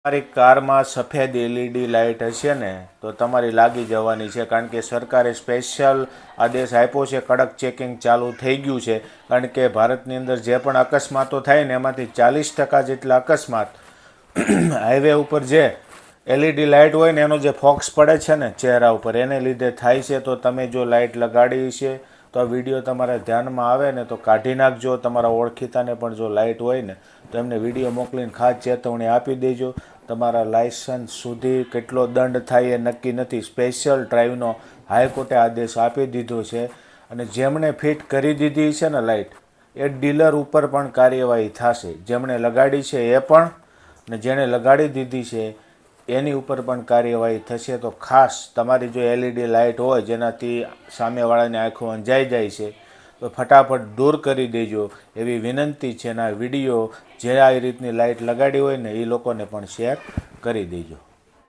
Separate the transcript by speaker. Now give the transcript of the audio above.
Speaker 1: તમારી કારમાં સફેદ એલઈડી લાઇટ હશે ને તો તમારી લાગી જવાની છે, કારણ કે સરકારે સ્પેશિયલ આદેશ આપ્યો છે, કડક ચેકિંગ ચાલુ થઈ ગયું છે. કારણ કે ભારતની અંદર જે પણ અકસ્માતો થાય ને એમાંથી 40% જેટલા અકસ્માત હાઈવે ઉપર જે એલઈડી લાઇટ હોય ને એનો જે ફોક્સ પડે છે ને ચહેરા ઉપર એને લીધે થાય છે. તો તમે જો લાઇટ લગાડી છે તો આ વિડીયો તમારા ધ્યાનમાં આવે ને તો કાઢી નાખજો. તમારા ઓળખીતાને પણ જો લાઇટ હોય ને તો એમને વિડીયો મોકલીને ખાસ ચેતવણી આપી દેજો. તમારા લાઇસન્સ સુધી કેટલો દંડ થાય એ નક્કી નથી. સ્પેશિયલ ડ્રાઈવનો હાઈકોર્ટે આદેશ આપી દીધો છે. અને જેમણે ફિટ કરી દીધી છે ને લાઇટ એ ડીલર ઉપર પણ કાર્યવાહી થશે. જેમણે લગાડી છે એ પણ, અને જેણે લગાડી દીધી છે એની ઉપર પણ કાર્યવાહી થશે. તો ખાસ તમારી જો એલઈડી લાઇટ હોય જેનાથી સામેવાળાની આંખો અંજાઈ જાય છે તો ફટાફટ દૂર કરી દેજો એવી વિનંતી છે. અને આ વિડીયો જે આ રીતની લાઇટ લગાડી હોય ને એ લોકોને પણ શેર કરી દેજો.